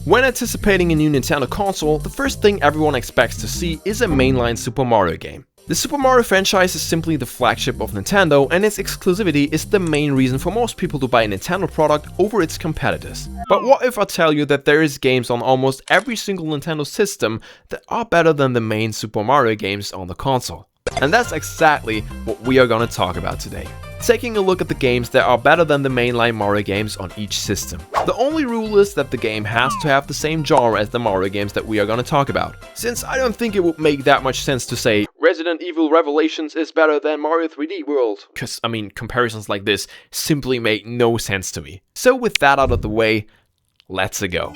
When anticipating a new Nintendo console, the first thing everyone expects to see is a mainline Super Mario game. The Super Mario franchise is simply the flagship of Nintendo, and its exclusivity is the main reason for most people to buy a Nintendo product over its competitors. But what if I tell you that there is games on almost every single Nintendo system that are better than the main Super Mario games on the console? And that's exactly what we are going to talk about today. Taking a look at the games that are better than the mainline Mario games on each system. The only rule is that the game has to have the same genre as the Mario games that we are going to talk about, since I don't think it would make that much sense to say Resident Evil Revelations is better than Mario 3D World, because I mean comparisons like this simply make no sense to me. So with that out of the way, let's go.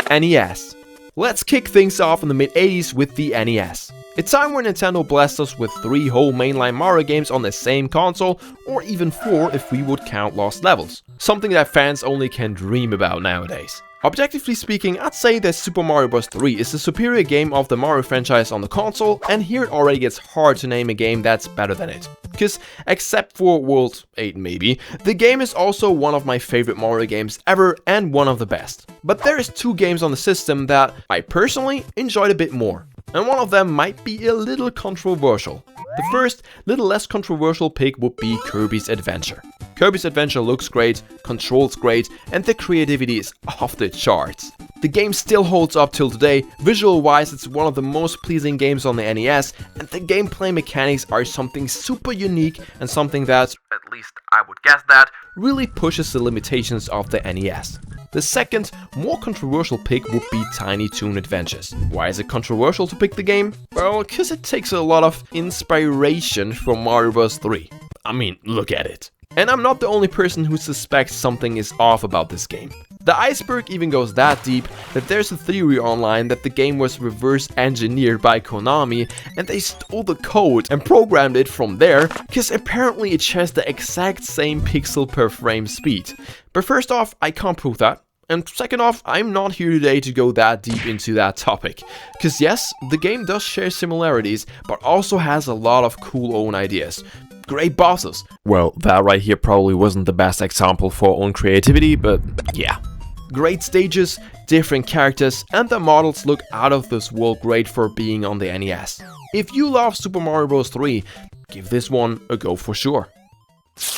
NES. Let's kick things off in the mid-80s with the NES. A time where Nintendo blessed us with 3 whole mainline Mario games on the same console, or even 4 if we would count Lost Levels. Something that fans only can dream about nowadays. Objectively speaking, I'd say that Super Mario Bros. 3 is the superior game of the Mario franchise on the console, and here it already gets hard to name a game that's better than it. Because, except for World 8 maybe, the game is also one of my favorite Mario games ever and one of the best. But there is 2 games on the system that I personally enjoyed a bit more. And one of them might be a little controversial. The first, little less controversial pick would be Kirby's Adventure. Kirby's Adventure looks great, controls great, and the creativity is off the charts. The game still holds up till today. Visual-wise, it's one of the most pleasing games on the NES, and the gameplay mechanics are something super unique and something that, at least I would guess that, really pushes the limitations of the NES. The second, more controversial pick would be Tiny Toon Adventures. Why is it controversial to pick the game? Well, because it takes a lot of inspiration from Mario Bros. 3. I mean, look at it. And I'm not the only person who suspects something is off about this game. The iceberg even goes that deep that there's a theory online that the game was reverse engineered by Konami and they stole the code and programmed it from there, because apparently it shares the exact same pixel per frame speed. But first off, I can't prove that. And second off, I'm not here today to go that deep into that topic. Because yes, the game does share similarities, but also has a lot of cool own ideas. Great bosses. Well, that right here probably wasn't the best example for own creativity, but yeah. Great stages, different characters, and the models look out of this world great for being on the NES. If you love Super Mario Bros. 3, give this one a go for sure.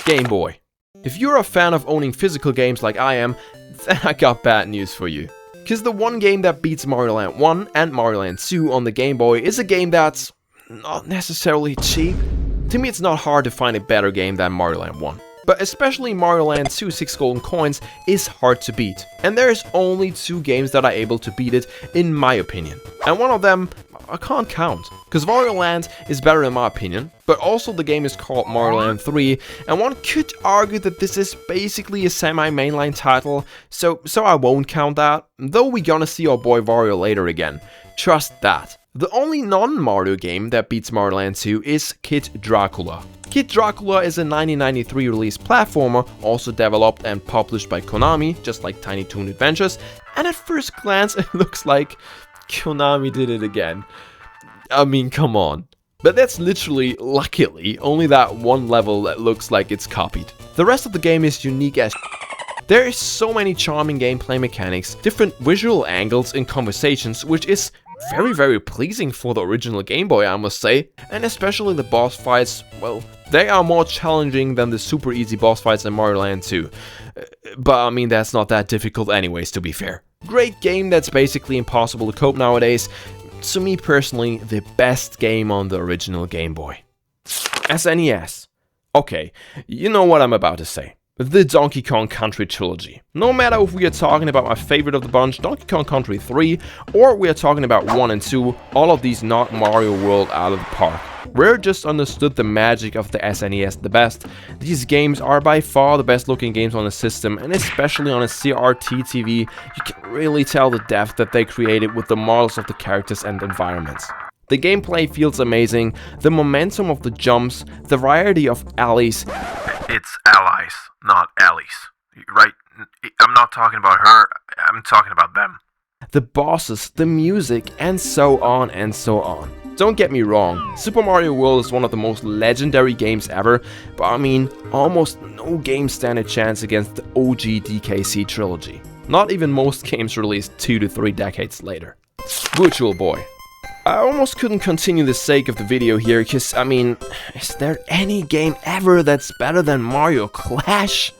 Game Boy. If you're a fan of owning physical games like I am, then I got bad news for you. Cause the one game that beats Mario Land 1 and Mario Land 2 on the Game Boy is a game that's not necessarily cheap. To me, it's not hard to find a better game than Mario Land 1. But especially Mario Land 2 6 Golden Coins is hard to beat. And there's only 2 games that are able to beat it, in my opinion. And one of them I can't count, because Mario Land is better in my opinion, but also the game is called Mario Land 3, and one could argue that this is basically a semi-mainline title, so I won't count that, though we're gonna see our boy Wario later again. Trust that. The only non-Mario game that beats Mario Land 2 is Kid Dracula. Kid Dracula is a 1993 released platformer, also developed and published by Konami, just like Tiny Toon Adventures, and at first glance it looks like Konami did it again. I mean, come on. But that's literally, luckily, only that one level that looks like it's copied. The rest of the game is unique as there is so many charming gameplay mechanics, different visual angles in conversations, which is very pleasing for the original Game Boy, I must say. And especially the boss fights, well, they are more challenging than the super easy boss fights in Mario Land 2. But I mean, that's not that difficult anyways, to be fair. Great game that's basically impossible to cope nowadays. To me personally, the best game on the original Game Boy. SNES. Okay, you know what I'm about to say. The Donkey Kong Country trilogy. No matter if we are talking about my favorite of the bunch, Donkey Kong Country 3, or we are talking about 1 and 2, all of these knock Mario World out of the park. Rare just understood the magic of the SNES the best. These games are by far the best looking games on the system, and especially on a CRT TV, you can really tell the depth that they created with the models of the characters and environments. The gameplay feels amazing, the momentum of the jumps, the variety of alleys. It's allies, not alleys, right? I'm not talking about her, I'm talking about them. The bosses, the music, and so on and so on. Don't get me wrong, Super Mario World is one of the most legendary games ever, but I mean, almost no games stand a chance against the OG DKC trilogy. Not even most games released 2 to 3 decades later. Virtual Boy. I almost couldn't continue the sake of the video here, cause I mean, is there any game ever that's better than Mario Clash?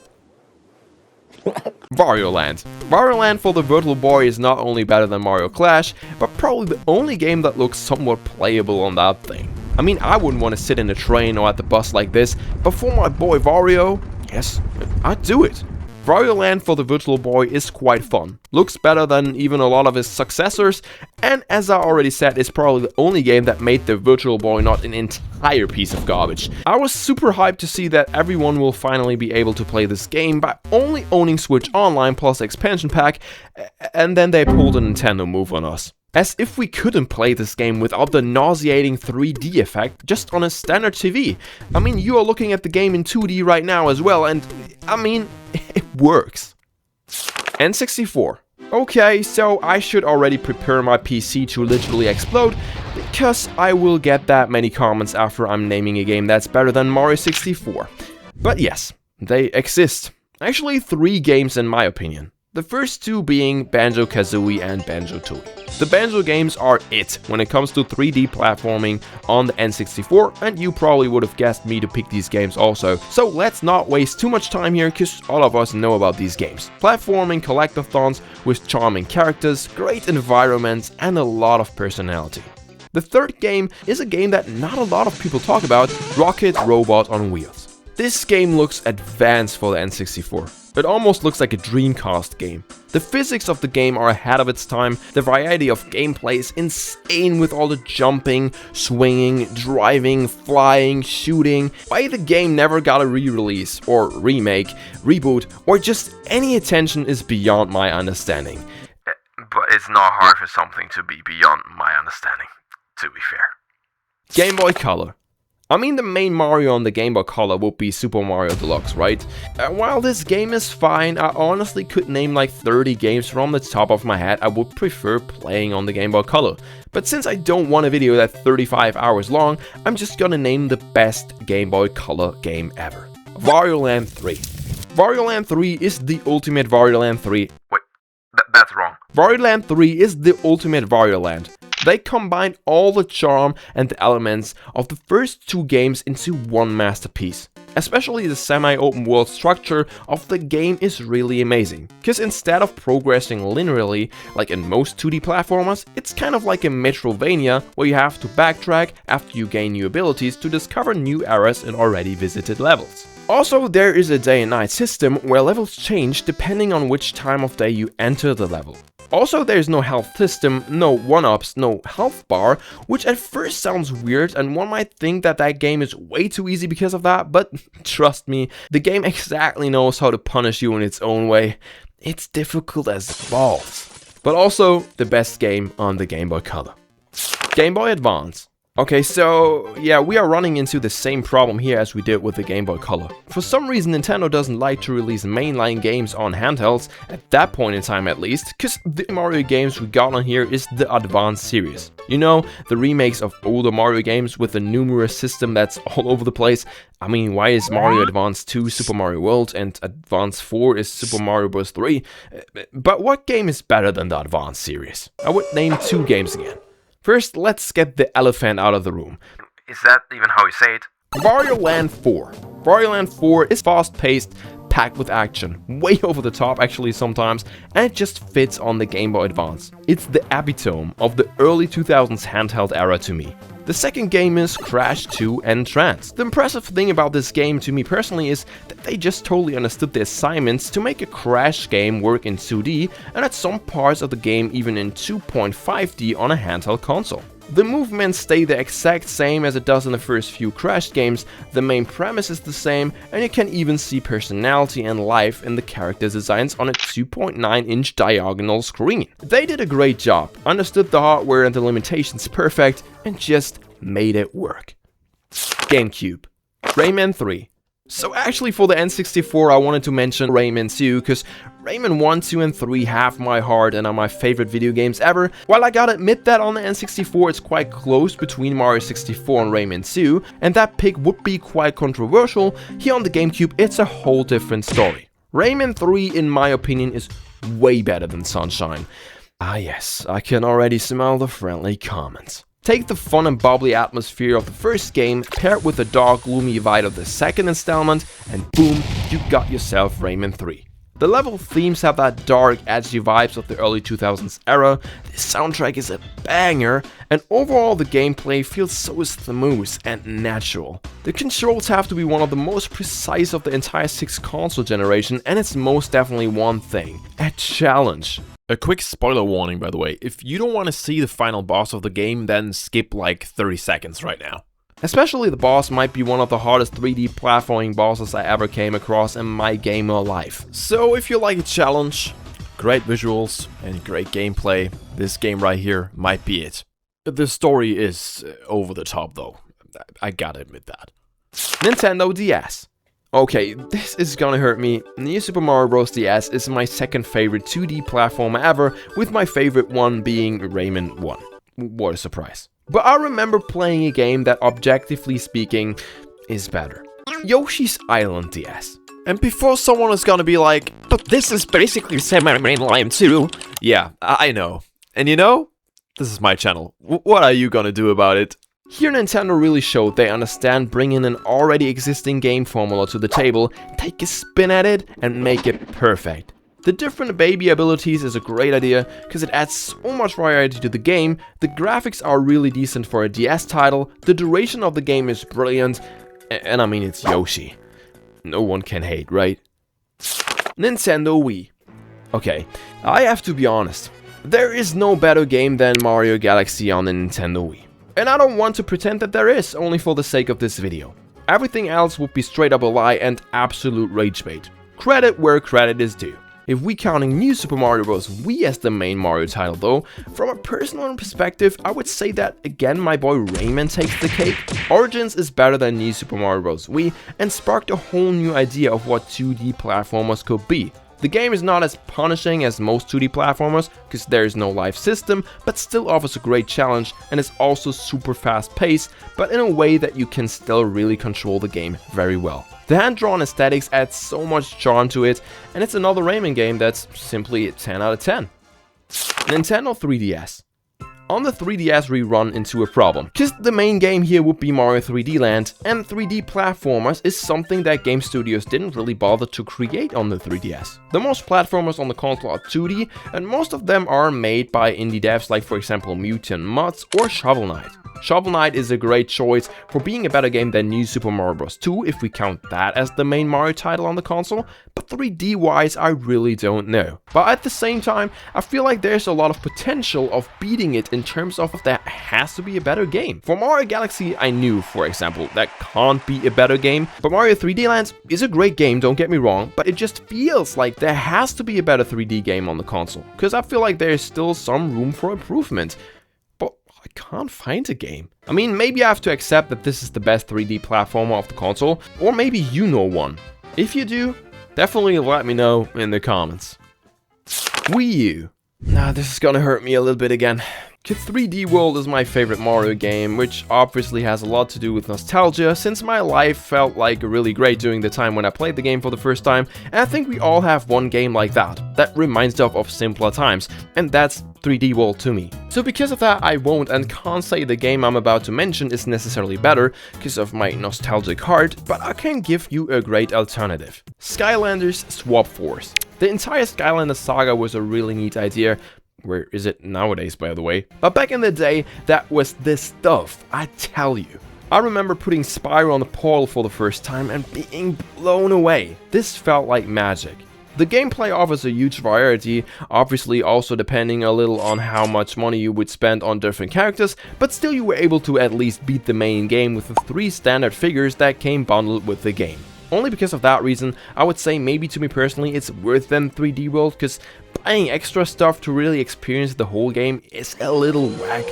Wario Land. Wario Land for the Virtual Boy is not only better than Mario Clash, but probably the only game that looks somewhat playable on that thing. I mean, I wouldn't want to sit in a train or at the bus like this, but for my boy Wario, yes, I'd do it. Wario Land for the Virtual Boy is quite fun, looks better than even a lot of his successors, and as I already said, is probably the only game that made the Virtual Boy not an entire piece of garbage. I was super hyped to see that everyone will finally be able to play this game by only owning Switch Online plus expansion pack, and then they pulled a Nintendo move on us. As if we couldn't play this game without the nauseating 3D effect just on a standard TV. I mean, you are looking at the game in 2D right now as well, and I mean, it works. N64. Okay, so I should already prepare my PC to literally explode, because I will get that many comments after I'm naming a game that's better than Mario 64. But yes, they exist. Actually, 3 games in my opinion. The first 2 being Banjo-Kazooie and Banjo-Tooie. The Banjo games are it when it comes to 3D platforming on the N64, and you probably would have guessed me to pick these games also. So let's not waste too much time here, cause all of us know about these games. Platforming collectathons with charming characters, great environments, and a lot of personality. The third game is a game that not a lot of people talk about, Rocket Robot on Wheels. This game looks advanced for the N64. It almost looks like a Dreamcast game. The physics of the game are ahead of its time, the variety of gameplay is insane with all the jumping, swinging, driving, flying, shooting. Why the game never got a re-release, or remake, reboot, or just any attention is beyond my understanding. But it's not hard for something to be beyond my understanding, to be fair. Game Boy Color. I mean, the main Mario on the Game Boy Color would be Super Mario Deluxe, right? While this game is fine, I honestly could name like 30 games from the top of my head I would prefer playing on the Game Boy Color. But since I don't want a video that's 35 hours long, I'm just gonna name the best Game Boy Color game ever. Wario Land 3. Wario Land 3 is the ultimate Wario Land 3. Wait, that's wrong. Wario Land 3 is the ultimate Wario Land. They combine all the charm and the elements of the first 2 games into one masterpiece. Especially the semi-open world structure of the game is really amazing, cause instead of progressing linearly like in most 2D platformers, it's kind of like a Metroidvania where you have to backtrack after you gain new abilities to discover new areas in already visited levels. Also, there is a day and night system where levels change depending on which time of day you enter the level. Also, there's no health system, no 1-ups, no health bar, which at first sounds weird and one might think that that game is way too easy because of that, but trust me, the game exactly knows how to punish you in its own way. It's difficult as balls. But also, the best game on the Game Boy Color. Game Boy Advance. Okay, so yeah, we are running into the same problem here as we did with the Game Boy Color. For some reason, Nintendo doesn't like to release mainline games on handhelds, at that point in time at least, cause the Mario games we got on here is the Advance series. You know, the remakes of older Mario games with a numerous system that's all over the place. I mean, why is Mario Advance 2 Super Mario World and Advance 4 is Super Mario Bros. 3? But what game is better than the Advance series? I would name 2 games again. First, let's get the elephant out of the room. Is that even how you say it? Wario Land 4. Wario Land 4 is fast-paced, packed with action, way over the top actually sometimes, and it just fits on the Game Boy Advance. It's the epitome of the early 2000s handheld era to me. The second game is Crash 2 and Trance. The impressive thing about this game to me personally is that they just totally understood the assignments to make a Crash game work in 2D and at some parts of the game even in 2.5D on a handheld console. The movements stay the exact same as it does in the first few Crash games, the main premise is the same, and you can even see personality and life in the character designs on a 2.9-inch diagonal screen. They did a great job, understood the hardware and the limitations perfect, and just made it work. GameCube. Rayman 3. So actually for the N64 I wanted to mention Rayman 2, cause Rayman 1, 2 and 3 have my heart and are my favorite video games ever. While I gotta admit that on the N64 it's quite close between Mario 64 and Rayman 2, and that pick would be quite controversial, here on the GameCube it's a whole different story. Rayman 3 in my opinion is way better than Sunshine. Ah yes, I can already smell the friendly comments. Take the fun and bubbly atmosphere of the first game, pair it with the dark, gloomy vibe of the second installment, and boom, you got yourself Rayman 3. The level themes have that dark, edgy vibes of the early 2000s era, the soundtrack is a banger, and overall the gameplay feels so smooth and natural. The controls have to be one of the most precise of the entire 6 console generation, and it's most definitely one thing: a challenge. A quick spoiler warning, by the way: if you don't want to see the final boss of the game, then skip like 30 seconds right now. Especially the boss might be one of the hardest 3D platforming bosses I ever came across in my gamer life. So if you like a challenge, great visuals and great gameplay, this game right here might be it. The story is over the top though, I gotta admit that. Nintendo DS. Okay, this is gonna hurt me. New Super Mario Bros. DS is my second favorite 2D platformer ever, with my favorite one being Rayman 1. What a surprise. But I remember playing a game that, objectively speaking, is better. Yoshi's Island DS. And before someone is gonna be like, but this is basically semi-mainline too. Yeah, I know. And you know, this is my channel. What are you gonna do about it? Here Nintendo really showed they understand bringing an already existing game formula to the table, take a spin at it, and make it perfect. The different baby abilities is a great idea, because it adds so much variety to the game, the graphics are really decent for a DS title, the duration of the game is brilliant, and I mean it's Yoshi. No one can hate, right? Nintendo Wii. Okay, I have to be honest, there is no better game than Mario Galaxy on the Nintendo Wii. And I don't want to pretend that there is, only for the sake of this video. Everything else would be straight up a lie and absolute rage bait. Credit where credit is due. If we counting New Super Mario Bros. Wii as the main Mario title though, from a personal perspective, I would say that again my boy Rayman takes the cake. Origins is better than New Super Mario Bros. Wii and sparked a whole new idea of what 2D platformers could be. The game is not as punishing as most 2D platformers, because there is no life system, but still offers a great challenge and is also super fast paced, but in a way that you can still really control the game very well. The hand-drawn aesthetics add so much charm to it, and it's another Rayman game that's simply a 10 out of 10. Nintendo 3DS. On the 3DS we run into a problem, because the main game here would be Mario 3D Land, and 3D platformers is something that game studios didn't really bother to create on the 3DS. The most platformers on the console are 2D, and most of them are made by indie devs like for example Mutant Mods or Shovel Knight. Shovel Knight is a great choice for being a better game than New Super Mario Bros. 2 if we count that as the main Mario title on the console, but 3D wise I really don't know. But at the same time, I feel like there's a lot of potential of beating it in terms of that has to be a better game. For Mario Galaxy I knew, for example, that can't be a better game, but Mario 3D Land is a great game, don't get me wrong, but it just feels like there has to be a better 3D game on the console, because I feel like there's still some room for improvement. I can't find a game. I mean, maybe I have to accept that this is the best 3D platformer of the console, or maybe you know one. If you do, definitely let me know in the comments. Wii U. Nah, this is gonna hurt me a little bit again. 3D World is my favorite Mario game, which obviously has a lot to do with nostalgia, since my life felt like really great during the time when I played the game for the first time, and I think we all have one game like that reminds us of simpler times, and that's 3D World to me. So because of that, I won't and can't say the game I'm about to mention is necessarily better, because of my nostalgic heart, but I can give you a great alternative. Skylanders Swap Force. The entire Skylanders saga was a really neat idea. Where is it nowadays, by the way? But back in the day, that was the stuff, I tell you. I remember putting Spyro on the portal for the first time and being blown away. This felt like magic. The gameplay offers a huge variety, obviously also depending a little on how much money you would spend on different characters, but still you were able to at least beat the main game with the 3 standard figures that came bundled with the game. Only because of that reason, I would say maybe to me personally it's worth than 3D World, because buying extra stuff to really experience the whole game is a little whack.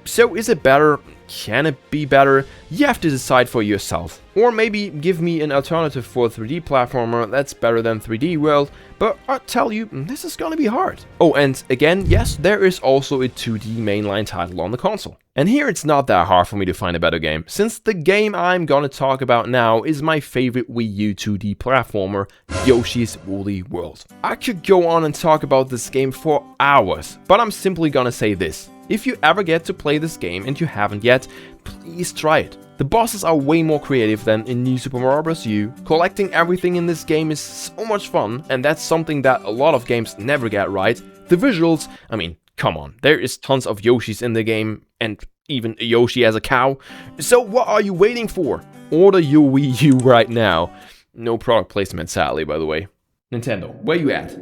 So is it better? Can it be better? You have to decide for yourself. Or maybe give me an alternative for a 3D platformer that's better than 3D World, but I'll tell you, this is gonna be hard. Oh, and again, yes, there is also a 2D mainline title on the console. And here it's not that hard for me to find a better game, since the game I'm gonna talk about now is my favorite Wii U 2D platformer, Yoshi's Woolly World. I could go on and talk about this game for hours, but I'm simply gonna say this. If you ever get to play this game and you haven't yet, please try it. The bosses are way more creative than in New Super Mario Bros. U. Collecting everything in this game is so much fun, and that's something that a lot of games never get right. The visuals, I mean, come on, there is tons of Yoshis in the game, and even a Yoshi as a cow. So what are you waiting for? Order your Wii U right now. No product placement, sadly, by the way. Nintendo, where you at?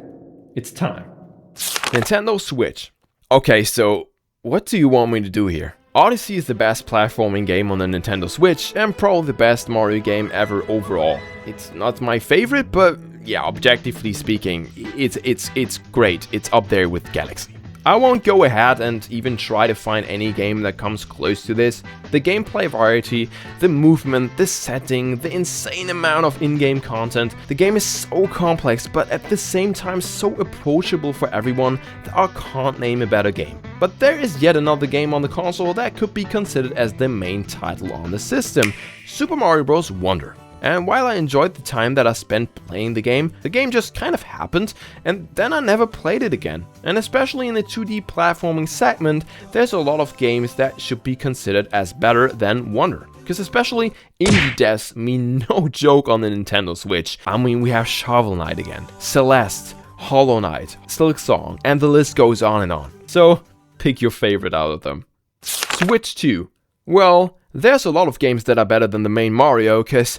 It's time. Nintendo Switch. Okay, so what do you want me to do here? Odyssey is the best platforming game on the Nintendo Switch and probably the best Mario game ever overall. It's not my favorite, but yeah, objectively speaking, it's great. It's up there with Galaxy. I won't go ahead and even try to find any game that comes close to this. The gameplay variety, the movement, the setting, the insane amount of in-game content. The game is so complex, but at the same time so approachable for everyone that I can't name a better game. But there is yet another game on the console that could be considered as the main title on the system, Super Mario Bros. Wonder. And while I enjoyed the time that I spent playing the game just kind of happened, and then I never played it again. And especially in the 2D platforming segment, there's a lot of games that should be considered as better than Wonder. Because especially indie devs mean no joke on the Nintendo Switch. I mean, we have Shovel Knight again, Celeste, Hollow Knight, Silk Song, and the list goes on and on. So, pick your favorite out of them. Switch 2. Well, there's a lot of games that are better than the main Mario, cause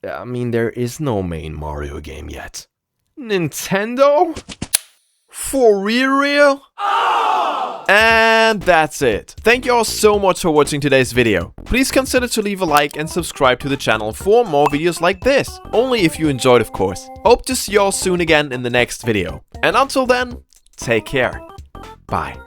I mean, there is no main Mario game yet. Nintendo? For real? Oh! And that's it. Thank you all so much for watching today's video. Please consider to leave a like and subscribe to the channel for more videos like this. Only if you enjoyed, of course. Hope to see you all soon again in the next video. And until then, take care. Bye.